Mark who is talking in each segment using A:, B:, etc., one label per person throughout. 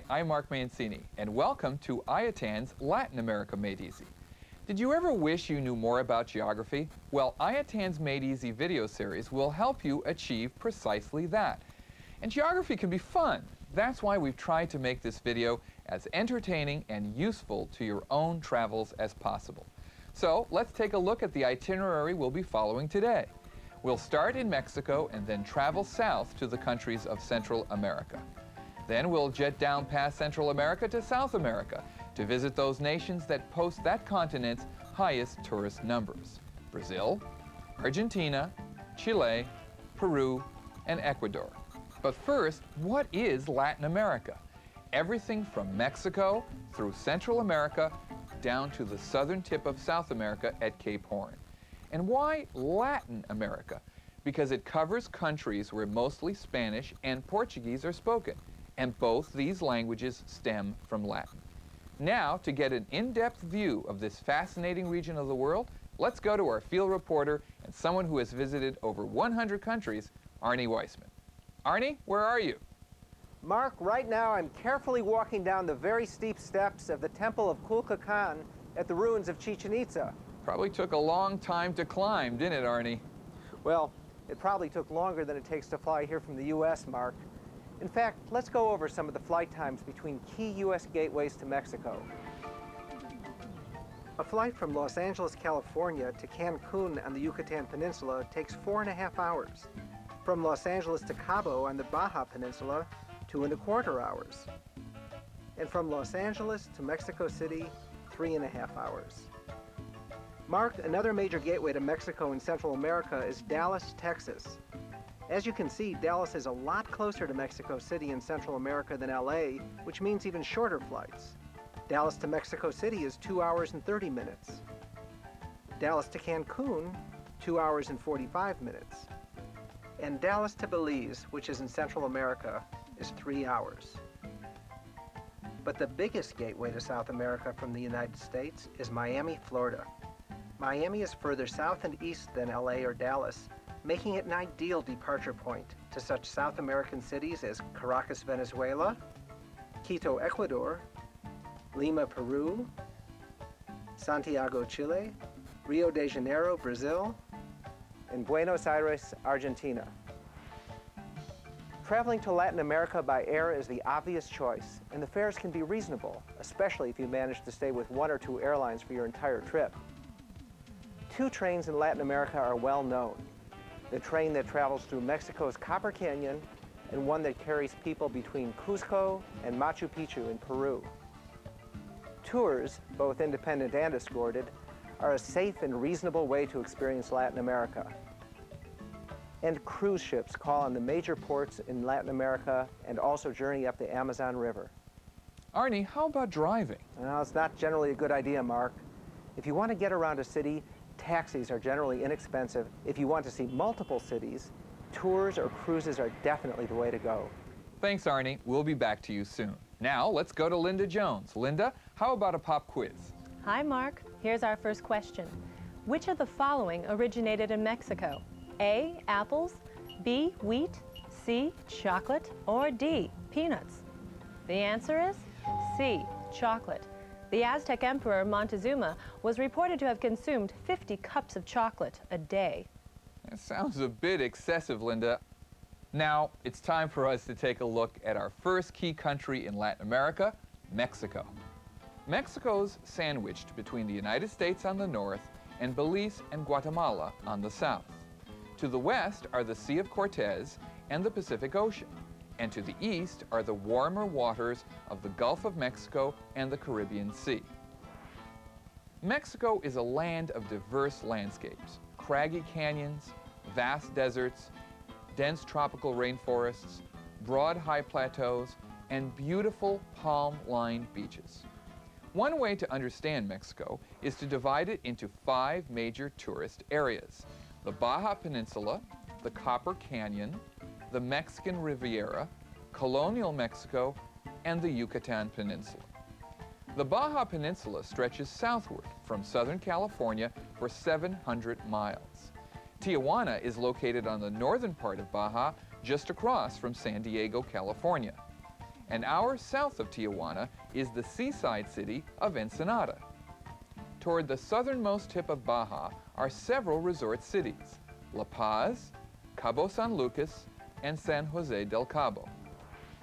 A: Hi, I'm Marc Mancini, and welcome to IATAN's Latin America Made Easy. Did you ever wish you knew more about geography? Well, IATAN's Made Easy video series will help you achieve precisely that. And geography can be fun. That's why we've tried to make this video as entertaining and useful to your own travels as possible. So let's take a look at the itinerary we'll be following today. We'll start in Mexico and then travel south to the countries of Central America. Then we'll jet down past Central America to South America to visit those nations that post that continent's highest tourist numbers: Brazil, Argentina, Chile, Peru, and Ecuador. But first, what is Latin America? Everything from Mexico through Central America down to the southern tip of South America at Cape Horn. And why Latin America? Because it covers countries where mostly Spanish and Portuguese are spoken, and both these languages stem from Latin. Now, to get an in-depth view of this fascinating region of the world, let's go to our field reporter and someone who has visited over 100 countries, Arnie Weissmann. Arnie, where are you?
B: Mark, right now I'm carefully walking down the very steep steps of the Temple of Kulkakan at the ruins of Chichen Itza.
A: Probably took a long time to climb, didn't it, Arnie?
B: Well, it probably took longer than it takes to fly here from the U.S., Mark. In fact, let's go over some of the flight times between key U.S. gateways to Mexico. A flight from Los Angeles, California to Cancun on the Yucatan Peninsula takes 4.5 hours. From Los Angeles to Cabo on the Baja Peninsula, 2.25 hours. And from Los Angeles to Mexico City, 3.5 hours. Mark, another major gateway to Mexico and Central America is Dallas, Texas. As you can see, Dallas is a lot closer to Mexico City in Central America than LA, which means even shorter flights. Dallas to Mexico City is 2 hours and 30 minutes. Dallas to Cancun, 2 hours and 45 minutes. And Dallas to Belize, which is in Central America, is 3 hours. But the biggest gateway to South America from the United States is Miami, Florida. Miami is further south and east than LA or Dallas, making it an ideal departure point to such South American cities as Caracas, Venezuela, Quito, Ecuador, Lima, Peru, Santiago, Chile, Rio de Janeiro, Brazil, and Buenos Aires, Argentina. Traveling to Latin America by air is the obvious choice, and the fares can be reasonable, especially if you manage to stay with 1 or 2 airlines for your entire trip. 2 trains in Latin America are well known: the train that travels through Mexico's Copper Canyon and one that carries people between Cusco and Machu Picchu in Peru. Tours, both independent and escorted, are a safe and reasonable way to experience Latin America. And cruise ships call on the major ports in Latin America and also journey up the Amazon River.
A: Arnie, how about driving?
B: Well, it's not generally a good idea, Mark. If you want to get around a city, taxis are generally inexpensive. If you want to see multiple cities, tours or cruises are definitely the way to go.
A: Thanks, Arnie. We'll be back to you soon. Now, let's go to Linda Jones. Linda, how about a pop quiz?
C: Hi, Mark. Here's our first question. Which of the following originated in Mexico? A, apples, B, wheat, C, chocolate, or D, peanuts? The answer is C, chocolate. The Aztec Emperor Montezuma was reported to have consumed 50 cups of chocolate a day.
A: That sounds a bit excessive, Linda. Now, it's time for us to take a look at our first key country in Latin America, Mexico. Mexico's sandwiched between the United States on the north and Belize and Guatemala on the south. To the west are the Sea of Cortez and the Pacific Ocean, and to the east are the warmer waters of the Gulf of Mexico and the Caribbean Sea. Mexico is a land of diverse landscapes: craggy canyons, vast deserts, dense tropical rainforests, broad high plateaus, and beautiful palm-lined beaches. One way to understand Mexico is to divide it into 5 major tourist areas: the Baja Peninsula, the Copper Canyon, the Mexican Riviera, colonial Mexico, and the Yucatan Peninsula. The Baja Peninsula stretches southward from Southern California for 700 miles. Tijuana is located on the northern part of Baja, just across from San Diego, California. An hour south of Tijuana is the seaside city of Ensenada. Toward the southernmost tip of Baja are several resort cities: La Paz, Cabo San Lucas, and San Jose del Cabo.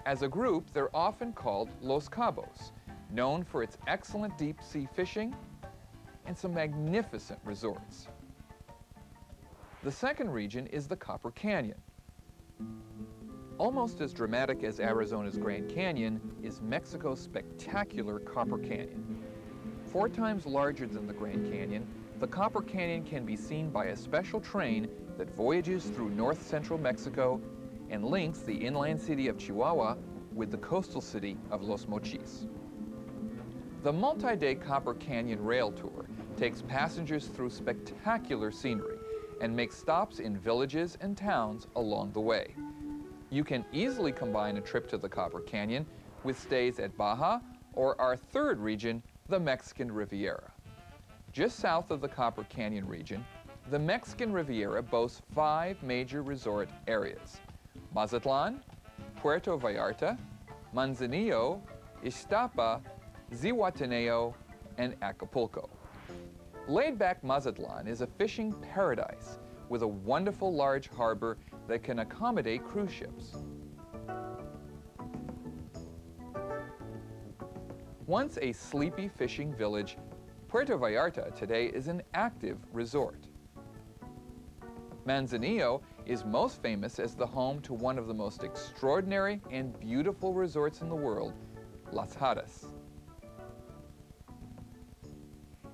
A: As a group, they're often called Los Cabos, known for its excellent deep-sea fishing and some magnificent resorts. The second region is the Copper Canyon. Almost as dramatic as Arizona's Grand Canyon is Mexico's spectacular Copper Canyon. 4 times larger than the Grand Canyon, the Copper Canyon can be seen by a special train that voyages through north-central Mexico and links the inland city of Chihuahua with the coastal city of Los Mochis. The multi-day Copper Canyon rail tour takes passengers through spectacular scenery and makes stops in villages and towns along the way. You can easily combine a trip to the Copper Canyon with stays at Baja or our third region, the Mexican Riviera. Just south of the Copper Canyon region, the Mexican Riviera boasts 5 major resort areas: Mazatlan, Puerto Vallarta, Manzanillo, Ixtapa, Zihuatanejo, and Acapulco. Laid-back Mazatlan is a fishing paradise with a wonderful large harbor that can accommodate cruise ships. Once a sleepy fishing village, Puerto Vallarta today is an active resort. Manzanillo is most famous as the home to one of the most extraordinary and beautiful resorts in the world, Las Hadas.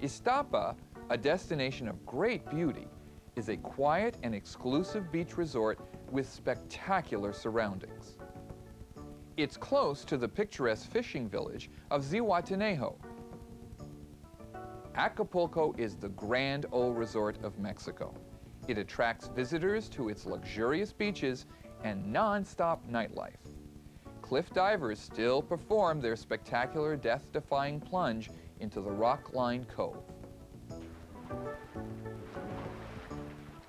A: Ixtapa, a destination of great beauty, is a quiet and exclusive beach resort with spectacular surroundings. It's close to the picturesque fishing village of Zihuatanejo. Acapulco is the grand old resort of Mexico. It attracts visitors to its luxurious beaches and non-stop nightlife. Cliff divers still perform their spectacular death-defying plunge into the rock-lined cove.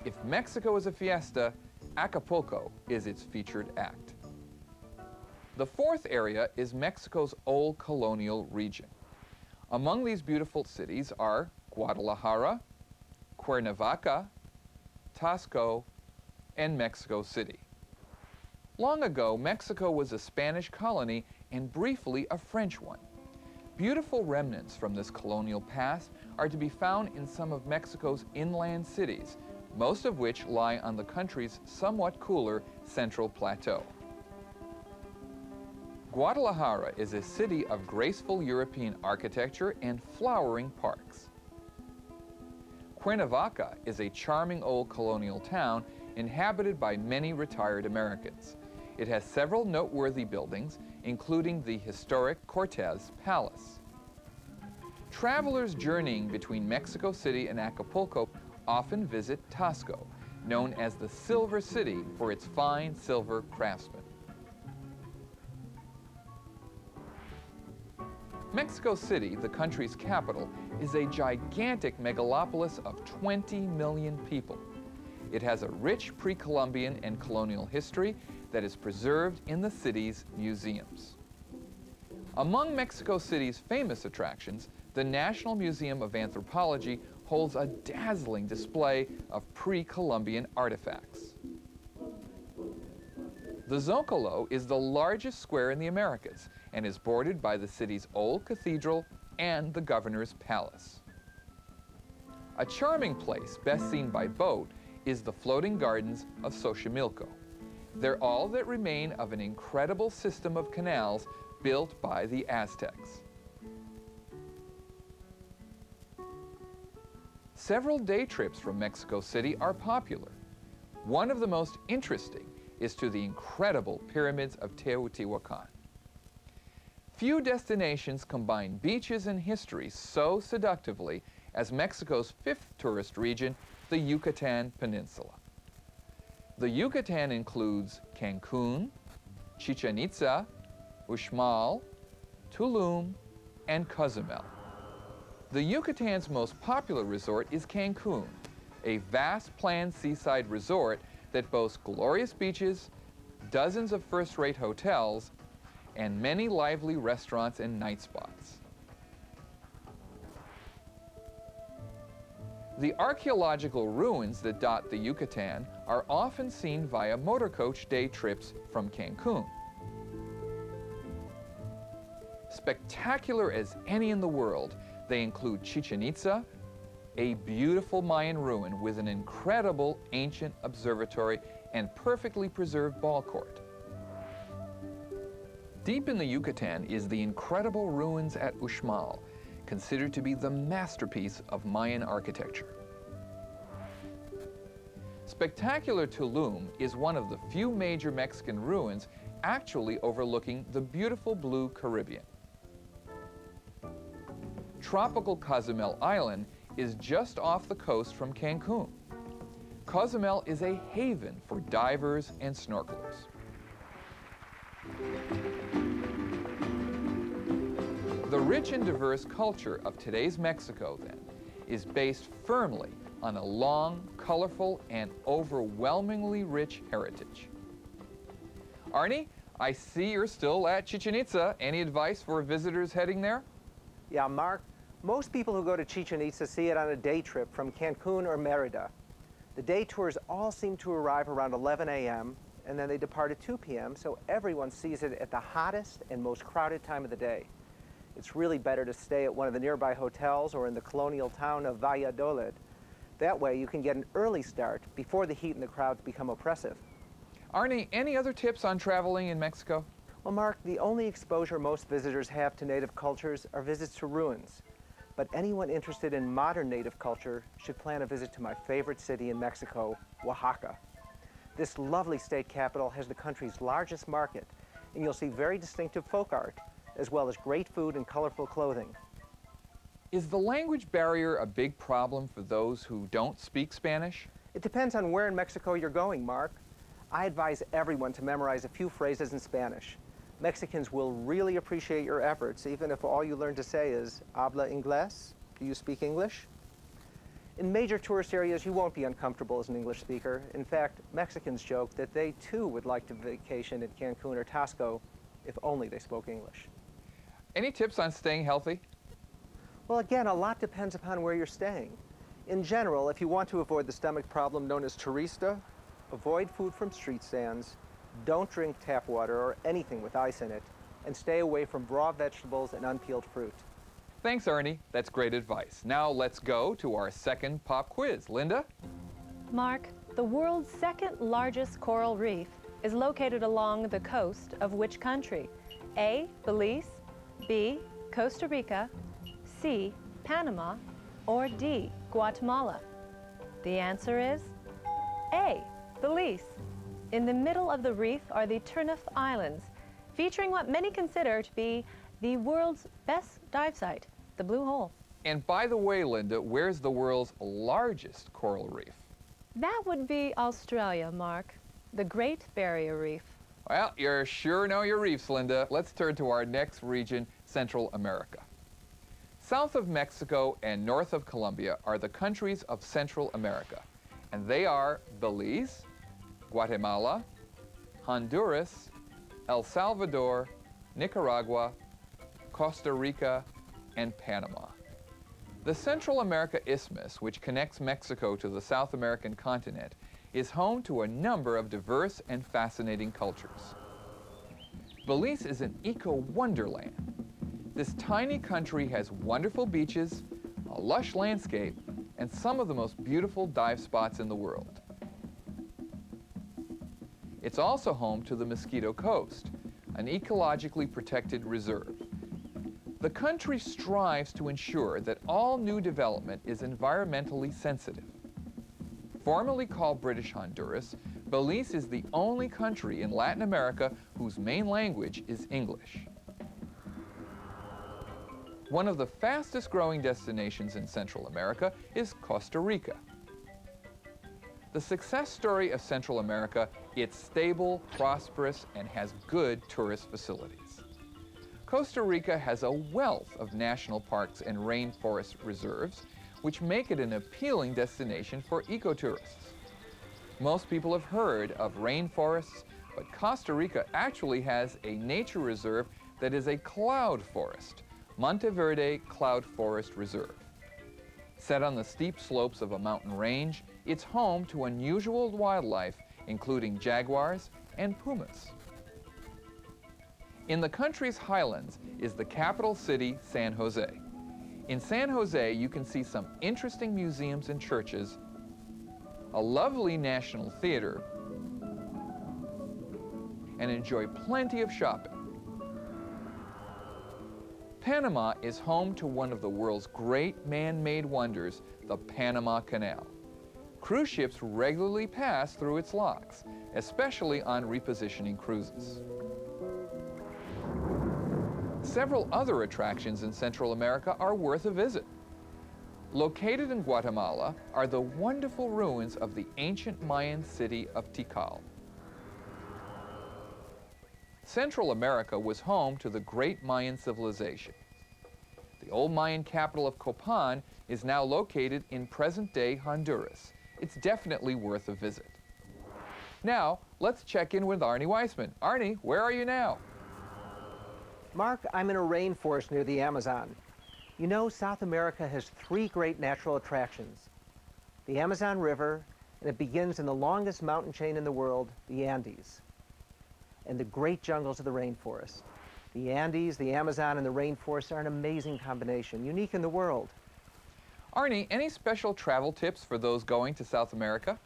A: If Mexico is a fiesta, Acapulco is its featured act. The fourth area is Mexico's old colonial region. Among these beautiful cities are Guadalajara, Cuernavaca, Tasco, and Mexico City. Long ago, Mexico was a Spanish colony and briefly a French one. Beautiful remnants from this colonial past are to be found in some of Mexico's inland cities, most of which lie on the country's somewhat cooler central plateau. Guadalajara is a city of graceful European architecture and flowering parks. Cuernavaca is a charming old colonial town inhabited by many retired Americans. It has several noteworthy buildings, including the historic Cortez Palace. Travelers journeying between Mexico City and Acapulco often visit Tasco, known as the Silver City for its fine silver craftsmen. Mexico City, the country's capital, is a gigantic megalopolis of 20 million people. It has a rich pre-Columbian and colonial history that is preserved in the city's museums. Among Mexico City's famous attractions, the National Museum of Anthropology holds a dazzling display of pre-Columbian artifacts. The Zocalo is the largest square in the Americas and is bordered by the city's old cathedral and the governor's palace. A charming place best seen by boat is the floating gardens of Xochimilco. They're all that remain of an incredible system of canals built by the Aztecs. Several day trips from Mexico City are popular. One of the most interesting is to the incredible pyramids of Teotihuacan. Few destinations combine beaches and history so seductively as Mexico's fifth tourist region, the Yucatan Peninsula. The Yucatan includes Cancun, Chichen Itza, Uxmal, Tulum, and Cozumel. The Yucatan's most popular resort is Cancun, a vast planned seaside resort that boasts glorious beaches, dozens of first-rate hotels, and many lively restaurants and night spots. The archaeological ruins that dot the Yucatan are often seen via motorcoach day trips from Cancun. Spectacular as any in the world, they include Chichen Itza, a beautiful Mayan ruin with an incredible ancient observatory and perfectly preserved ball court. Deep in the Yucatan is the incredible ruins at Uxmal, considered to be the masterpiece of Mayan architecture. Spectacular Tulum is one of the few major Mexican ruins actually overlooking the beautiful blue Caribbean. Tropical Cozumel Island is just off the coast from Cancun. Cozumel is a haven for divers and snorkelers. The rich and diverse culture of today's Mexico, then, is based firmly on a long, colorful, and overwhelmingly rich heritage. Arnie, I see you're still at Chichen Itza. Any advice for visitors heading there?
B: Yeah, Mark, most people who go to Chichen Itza see it on a day trip from Cancun or Merida. The day tours all seem to arrive around 11 a.m., and then they depart at 2 p.m., so everyone sees it at the hottest and most crowded time of the day. It's really better to stay at one of the nearby hotels or in the colonial town of Valladolid. That way you can get an early start before the heat and the crowds become oppressive.
A: Arnie, any other tips on traveling in Mexico?
B: Well, Mark, the only exposure most visitors have to native cultures are visits to ruins. But anyone interested in modern native culture should plan a visit to my favorite city in Mexico, Oaxaca. This lovely state capital has the country's largest market, and you'll see very distinctive folk art, as well as great food and colorful clothing.
A: Is the language barrier a big problem for those who don't speak Spanish?
B: It depends on where in Mexico you're going, Mark. I advise everyone to memorize a few phrases in Spanish. Mexicans will really appreciate your efforts, even if all you learn to say is, "Habla inglés?" Do you speak English? In major tourist areas, you won't be uncomfortable as an English speaker. In fact, Mexicans joke that they too would like to vacation in Cancun or Tasco if only they spoke English.
A: Any tips on staying healthy?
B: Well, again, a lot depends upon where you're staying. In general, if you want to avoid the stomach problem known as turista, avoid food from street stands, don't drink tap water or anything with ice in it, and stay away from raw vegetables and unpeeled fruit.
A: Thanks, Arnie. That's great advice. Now let's go to our second pop quiz. Linda?
C: Mark, the world's second largest coral reef is located along the coast of which country? A, Belize, B, Costa Rica, C, Panama, or D, Guatemala? The answer is A, Belize. In the middle of the reef are the Turneffe Islands, featuring what many consider to be the world's best dive site, the Blue Hole.
A: And by the way, Linda, where's the world's largest coral reef?
C: That would be Australia, Mark, the Great Barrier Reef.
A: Well, you sure know your reefs, Linda. Let's turn to our next region, Central America. South of Mexico and north of Colombia are the countries of Central America, and they are Belize, Guatemala, Honduras, El Salvador, Nicaragua, Costa Rica, and Panama. The Central America Isthmus, which connects Mexico to the South American continent, is home to a number of diverse and fascinating cultures. Belize is an eco-wonderland. This tiny country has wonderful beaches, a lush landscape, and some of the most beautiful dive spots in the world. It's also home to the Mosquito Coast, an ecologically protected reserve. The country strives to ensure that all new development is environmentally sensitive. Formerly called British Honduras, Belize is the only country in Latin America whose main language is English. One of the fastest growing destinations in Central America is Costa Rica. The success story of Central America, it's stable, prosperous, and has good tourist facilities. Costa Rica has a wealth of national parks and rainforest reserves, which make it an appealing destination for ecotourists. Most people have heard of rainforests, But Costa Rica actually has a nature reserve that is a cloud forest, Monteverde Cloud Forest Reserve. Set on the steep slopes of a mountain range, it's home to unusual wildlife, including jaguars and pumas. In the country's highlands is the capital city, San Jose. In San Jose, you can see some interesting museums and churches, a lovely national theater, and enjoy plenty of shopping. Panama is home to one of the world's great man-made wonders, the Panama Canal. Cruise ships regularly pass through its locks, especially on repositioning cruises. Several other attractions in Central America are worth a visit. Located in Guatemala are the wonderful ruins of the ancient Mayan city of Tikal. Central America was home to the great Mayan civilization. The old Mayan capital of Copan is now located in present-day Honduras. It's definitely worth a visit. Now, let's check in with Arnie Weissmann. Arnie, where are you now?
B: Mark, I'm in a rainforest near the Amazon. You know, South America has 3 great natural attractions. The Amazon River, and it begins in the longest mountain chain in the world, the Andes, and the great jungles of the rainforest. The Andes, the Amazon, and the rainforest are an amazing combination, unique in the world.
A: Arnie, any special travel tips for those going to South America?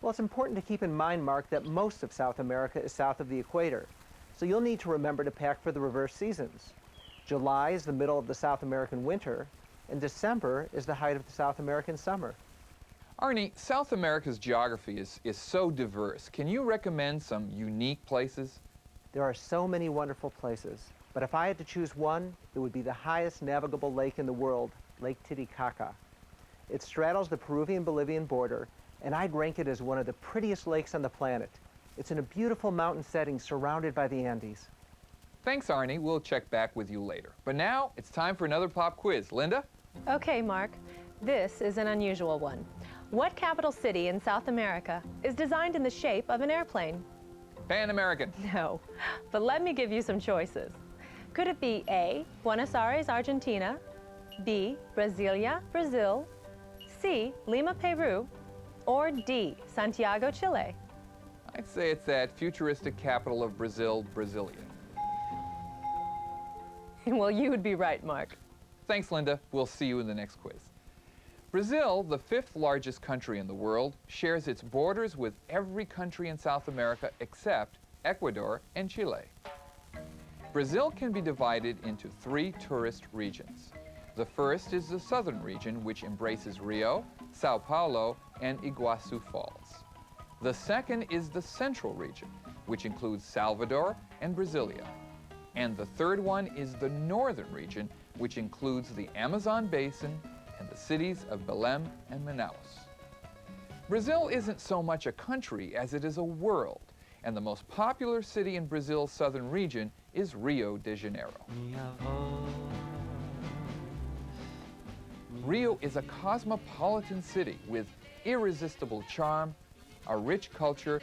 B: Well, it's important to keep in mind, Mark, that most of South America is south of the equator. So you'll need to remember to pack for the reverse seasons. July is the middle of the South American winter, and December is the height of the South American summer.
A: Arnie, South America's geography is so diverse. Can you recommend some unique places?
B: There are so many wonderful places, but if I had to choose one, it would be the highest navigable lake in the world, Lake Titicaca. It straddles the Peruvian-Bolivian border, and I'd rank it as one of the prettiest lakes on the planet. It's in a beautiful mountain setting surrounded by the Andes.
A: Thanks, Arnie. We'll check back with you later. But now, it's time for another pop quiz. Linda?
C: Okay, Mark. This is an unusual one. What capital city in South America is designed in the shape of an airplane?
A: Pan American.
C: No, but let me give you some choices. Could it be A, Buenos Aires, Argentina, B, Brasilia, Brazil, C, Lima, Peru, or D, Santiago, Chile?
A: I'd say it's that futuristic capital of Brazil, Brasilia.
C: Well, you would be right, Mark.
A: Thanks, Linda. We'll see you in the next quiz. Brazil, the 5th largest country in the world, shares its borders with every country in South America except Ecuador and Chile. Brazil can be divided into 3 tourist regions. The first is the southern region, which embraces Rio, Sao Paulo, and Iguazu Falls. The second is the central region, which includes Salvador and Brasilia. And the third one is the northern region, which includes the Amazon basin and the cities of Belém and Manaus. Brazil isn't so much a country as it is a world, and the most popular city in Brazil's southern region is Rio de Janeiro. Rio is a cosmopolitan city with irresistible charm, a rich culture,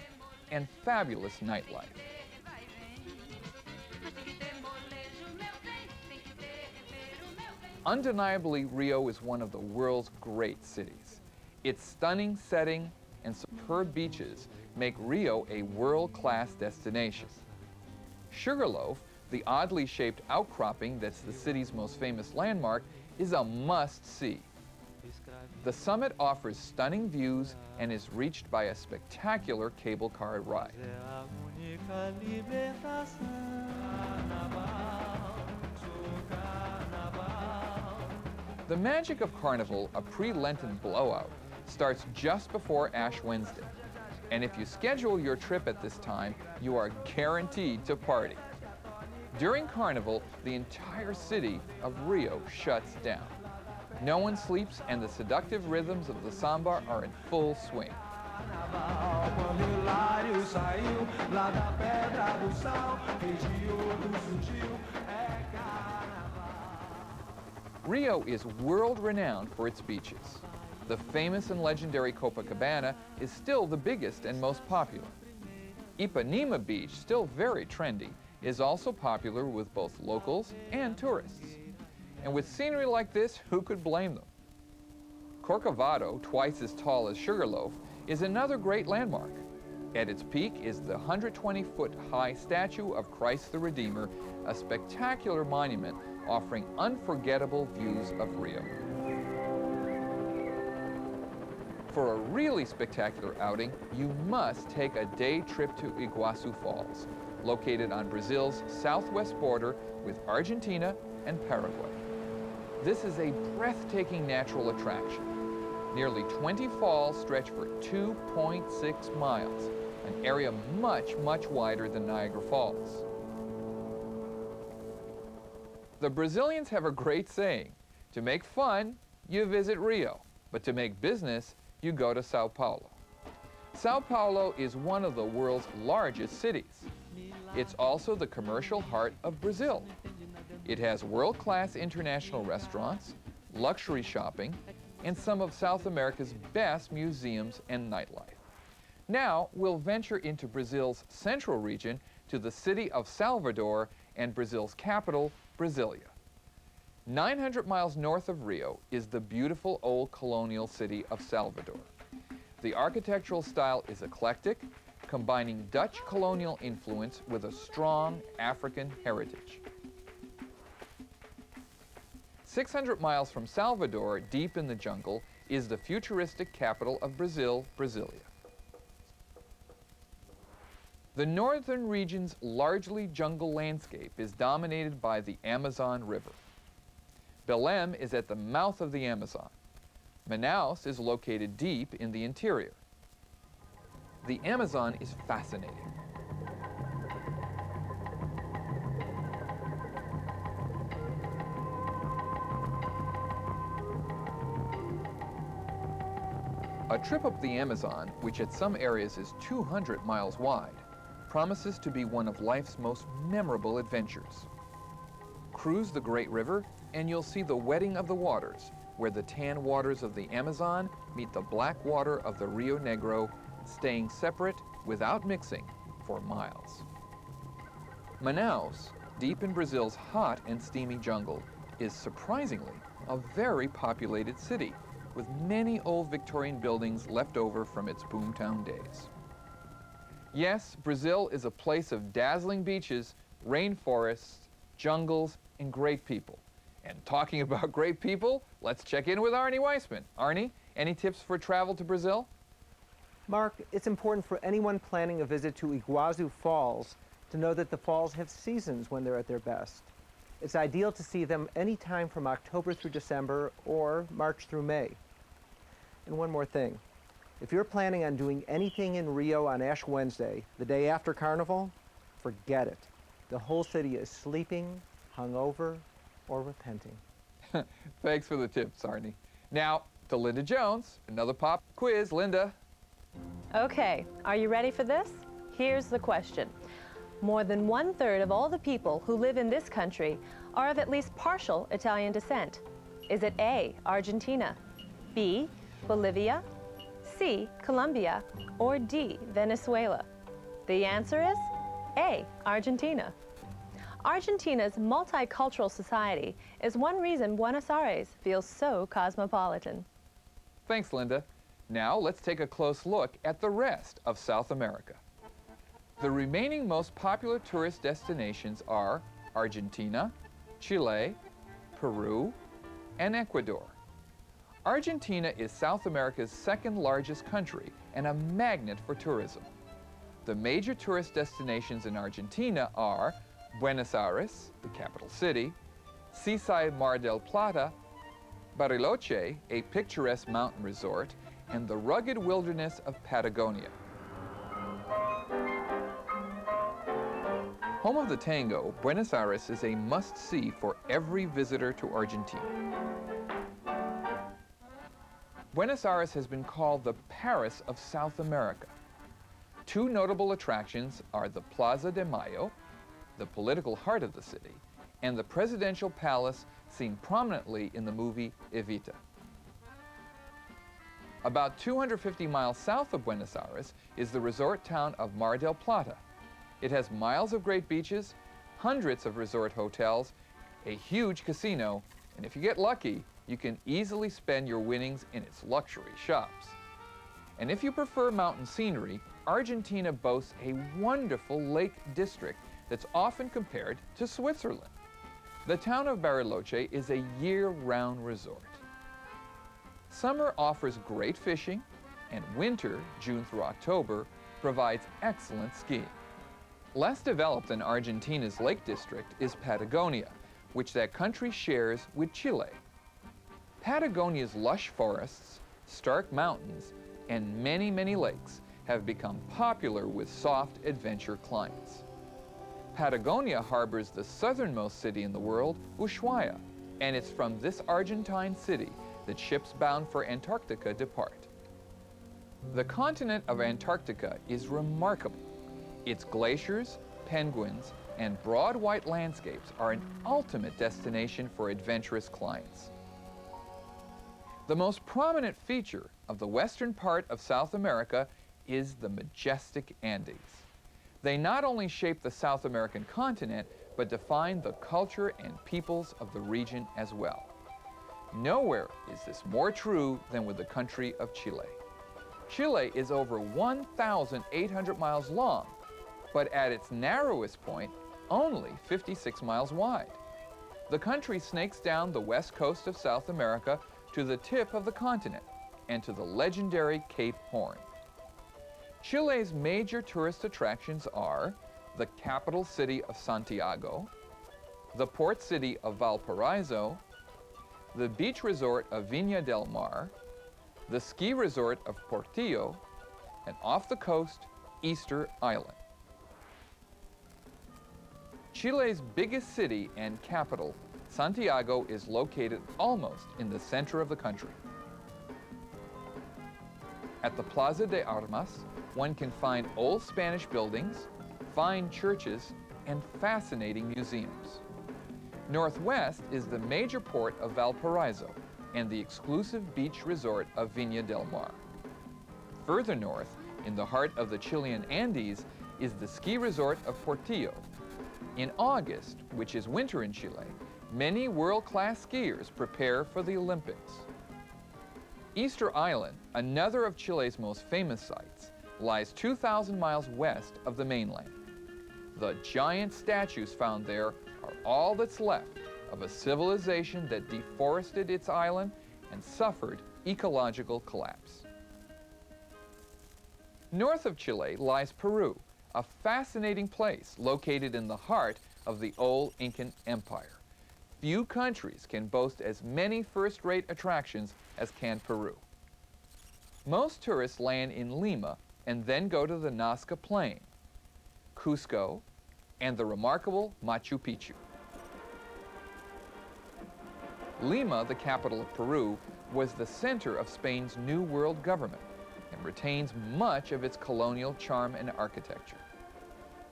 A: and fabulous nightlife. Undeniably, Rio is one of the world's great cities. Its stunning setting and superb beaches make Rio a world-class destination. Sugarloaf, the oddly shaped outcropping that's the city's most famous landmark, is a must-see. The summit offers stunning views and is reached by a spectacular cable car ride. The magic of Carnival, a pre-Lenten blowout, starts just before Ash Wednesday. And if you schedule your trip at this time, you are guaranteed to party. During Carnival, the entire city of Rio shuts down. No one sleeps, and the seductive rhythms of the samba are in full swing. Rio is world-renowned for its beaches. The famous and legendary Copacabana is still the biggest and most popular. Ipanema Beach, still very trendy, is also popular with both locals and tourists. And with scenery like this, who could blame them? Corcovado, twice as tall as Sugarloaf, is another great landmark. At its peak is the 120-foot-high statue of Christ the Redeemer, a spectacular monument offering unforgettable views of Rio. For a really spectacular outing, you must take a day trip to Iguazu Falls, located on Brazil's southwest border with Argentina and Paraguay. This is a breathtaking natural attraction. Nearly 20 falls stretch for 2.6 miles, an area much, much wider than Niagara Falls. The Brazilians have a great saying: to make fun, you visit Rio, but to make business, you go to Sao Paulo. Sao Paulo is one of the world's largest cities. It's also the commercial heart of Brazil. It has world-class international restaurants, luxury shopping, and some of South America's best museums and nightlife. Now, we'll venture into Brazil's central region to the city of Salvador and Brazil's capital, Brasilia. 900 miles north of Rio is the beautiful old colonial city of Salvador. The architectural style is eclectic, combining Dutch colonial influence with a strong African heritage. 600 miles from Salvador, deep in the jungle, is the futuristic capital of Brazil, Brasilia. The northern region's largely jungle landscape is dominated by the Amazon River. Belém is at the mouth of the Amazon. Manaus is located deep in the interior. The Amazon is fascinating. A trip up the Amazon, which at some areas is 200 miles wide, promises to be one of life's most memorable adventures. Cruise the Great River, and you'll see the wedding of the waters, where the tan waters of the Amazon meet the black water of the Rio Negro, staying separate without mixing for miles. Manaus, deep in Brazil's hot and steamy jungle, is surprisingly a very populated city, with many old Victorian buildings left over from its boomtown days. Yes, Brazil is a place of dazzling beaches, rainforests, jungles, and great people. And talking about great people, let's check in with Arnie Weissmann. Arnie, any tips for travel to Brazil?
B: Mark, it's important for anyone planning a visit to Iguazu Falls to know that the falls have seasons when they're at their best. It's ideal to see them anytime from October through December or March through May. And one more thing. If you're planning on doing anything in Rio on Ash Wednesday, the day after Carnival, forget it. The whole city is sleeping, hungover, or repenting.
A: Thanks for the tips, Arnie. Now, to Linda Jones, another pop quiz. Linda.
C: Okay, are you ready for this? Here's the question. More than 1/3 of all the people who live in this country are of at least partial Italian descent. Is it A, Argentina, B, Bolivia, C, Colombia, or D, Venezuela? The answer is A, Argentina. Argentina's multicultural society is one reason Buenos Aires feels so cosmopolitan.
A: Thanks, Linda. Now let's take a close look at the rest of South America. The remaining most popular tourist destinations are Argentina, Chile, Peru, and Ecuador. Argentina is South America's second largest country and a magnet for tourism. The major tourist destinations in Argentina are Buenos Aires, the capital city, seaside Mar del Plata, Bariloche, a picturesque mountain resort, and the rugged wilderness of Patagonia. Home of the tango, Buenos Aires is a must-see for every visitor to Argentina. Buenos Aires has been called the Paris of South America. Two notable attractions are the Plaza de Mayo, the political heart of the city, and the presidential palace seen prominently in the movie Evita. About 250 miles south of Buenos Aires is the resort town of Mar del Plata. It has miles of great beaches, hundreds of resort hotels, a huge casino, and if you get lucky, you can easily spend your winnings in its luxury shops. And if you prefer mountain scenery, Argentina boasts a wonderful lake district that's often compared to Switzerland. The town of Bariloche is a year-round resort. Summer offers great fishing, and winter, June through October, provides excellent skiing. Less developed than Argentina's Lake District is Patagonia, which that country shares with Chile. Patagonia's lush forests, stark mountains, and many, many lakes have become popular with soft adventure climates. Patagonia harbors the southernmost city in the world, Ushuaia, and it's from this Argentine city that ships bound for Antarctica depart. The continent of Antarctica is remarkable. Its glaciers, penguins, and broad white landscapes are an ultimate destination for adventurous clients. The most prominent feature of the western part of South America is the majestic Andes. They not only shape the South American continent, but define the culture and peoples of the region as well. Nowhere is this more true than with the country of Chile. Chile is over 1,800 miles long, but at its narrowest point, only 56 miles wide. The country snakes down the west coast of South America to the tip of the continent and to the legendary Cape Horn. Chile's major tourist attractions are the capital city of Santiago, the port city of Valparaiso, the beach resort of Viña del Mar, the ski resort of Portillo, and off the coast, Easter Island. Chile's biggest city and capital, Santiago, is located almost in the center of the country. At the Plaza de Armas, one can find old Spanish buildings, fine churches, and fascinating museums. Northwest is the major port of Valparaiso and the exclusive beach resort of Viña del Mar. Further north, in the heart of the Chilean Andes, is the ski resort of Portillo. In August, which is winter in Chile, many world-class skiers prepare for the Olympics. Easter Island, another of Chile's most famous sites, lies 2,000 miles west of the mainland. The giant statues found there are all that's left of a civilization that deforested its island and suffered ecological collapse. North of Chile lies Peru, a fascinating place located in the heart of the old Incan Empire. Few countries can boast as many first-rate attractions as can Peru. Most tourists land in Lima and then go to the Nazca Plain, Cusco, and the remarkable Machu Picchu. Lima, the capital of Peru, was the center of Spain's New World government and retains much of its colonial charm and architecture.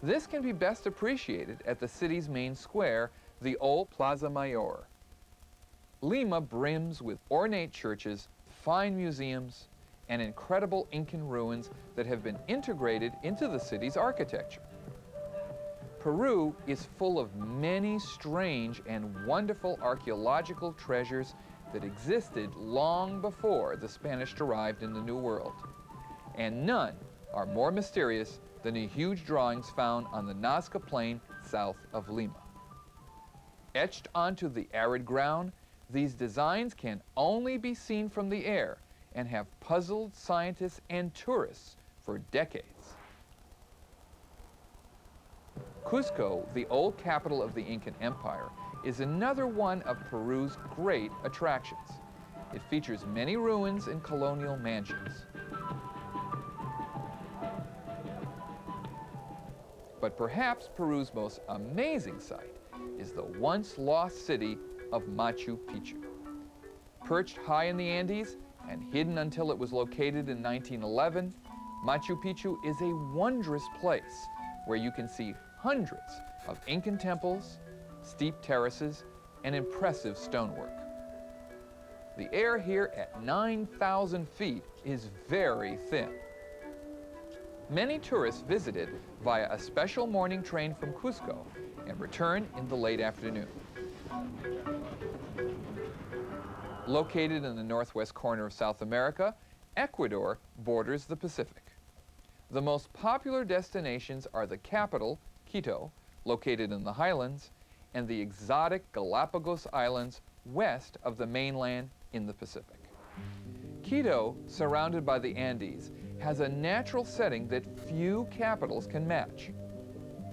A: This can be best appreciated at the city's main square, the old Plaza Mayor. Lima brims with ornate churches, fine museums, and incredible Incan ruins that have been integrated into the city's architecture. Peru is full of many strange and wonderful archaeological treasures that existed long before the Spanish arrived in the New World. And none are more mysterious than the huge drawings found on the Nazca Plain south of Lima. Etched onto the arid ground, these designs can only be seen from the air and have puzzled scientists and tourists for decades. Cusco, the old capital of the Incan Empire, is another one of Peru's great attractions. It features many ruins and colonial mansions. But perhaps Peru's most amazing sight is the once lost city of Machu Picchu. Perched high in the Andes and hidden until it was located in 1911, Machu Picchu is a wondrous place where you can see hundreds of Incan temples, steep terraces, and impressive stonework. The air here at 9,000 feet is very thin. Many tourists visited via a special morning train from Cusco and return in the late afternoon. Located in the northwest corner of South America, Ecuador borders the Pacific. The most popular destinations are the capital, Quito, located in the highlands, and the exotic Galapagos Islands west of the mainland in the Pacific. Quito, surrounded by the Andes, has a natural setting that few capitals can match.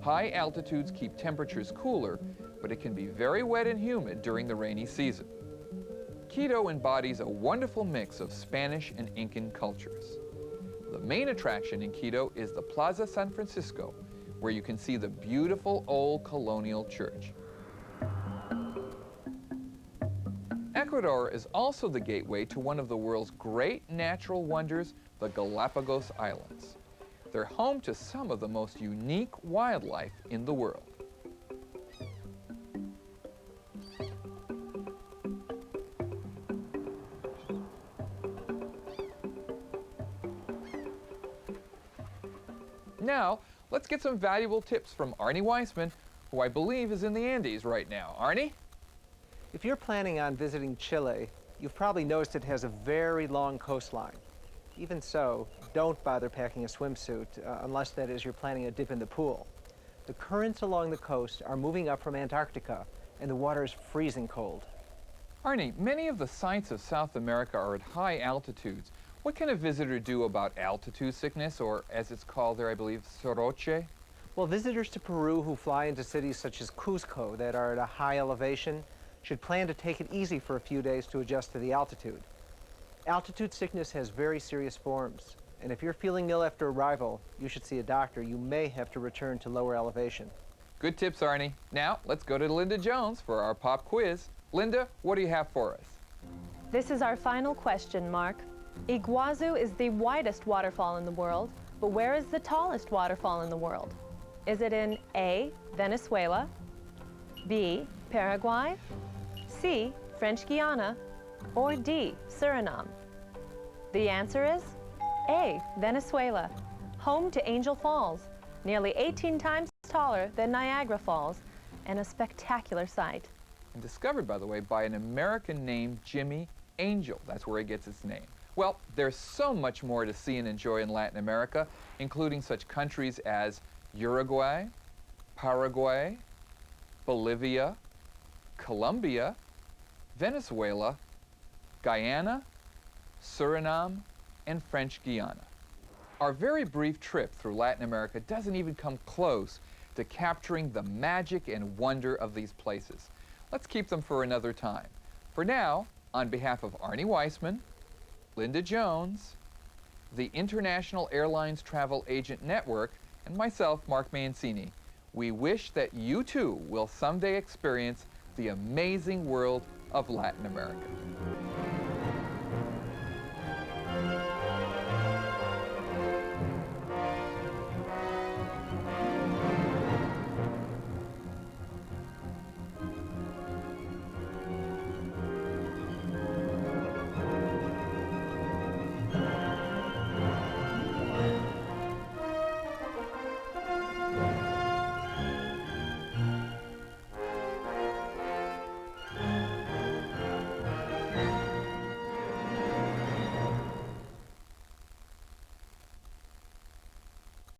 A: High altitudes keep temperatures cooler, but it can be very wet and humid during the rainy season. Quito embodies a wonderful mix of Spanish and Incan cultures. The main attraction in Quito is the Plaza San Francisco, where you can see the beautiful old colonial church. Ecuador is also the gateway to one of the world's great natural wonders, the Galapagos Islands. They're home to some of the most unique wildlife in the world. Now, let's get some valuable tips from Arnie Weissmann, who I believe is in the Andes right now. Arnie?
B: If you're planning on visiting Chile, you've probably noticed it has a very long coastline. Even so, don't bother packing a swimsuit, unless that is you're planning a dip in the pool. The currents along the coast are moving up from Antarctica, and the water is freezing cold.
A: Arnie, many of the sites of South America are at high altitudes. What can a visitor do about altitude sickness, or as it's called there, I believe, soroche?
B: Well, visitors to Peru who fly into cities such as Cusco that are at a high elevation should plan to take it easy for a few days to adjust to the altitude. Altitude sickness has very serious forms, and if you're feeling ill after arrival, you should see a doctor. You may have to return to lower elevation.
A: Good tips, Arnie. Now, let's go to Linda Jones for our pop quiz. Linda, what do you have for us?
C: This is our final question, Marc. Iguazu is the widest waterfall in the world, but where is the tallest waterfall in the world? Is it in A, Venezuela, B, Paraguay, C, French Guiana, or D, Suriname? The answer is A, Venezuela, home to Angel Falls, nearly 18 times taller than Niagara Falls, and a spectacular sight.
A: And discovered, by the way, by an American named Jimmy Angel. That's where it gets its name. Well, there's so much more to see and enjoy in Latin America, including such countries as Uruguay, Paraguay, Bolivia, Colombia, Venezuela, Guyana, Suriname, and French Guiana. Our very brief trip through Latin America doesn't even come close to capturing the magic and wonder of these places. Let's keep them for another time. For now, on behalf of Arnie Weissmann, Linda Jones, the International Airlines Travel Agent Network, and myself, Marc Mancini, we wish that you too will someday experience the amazing world of Latin America.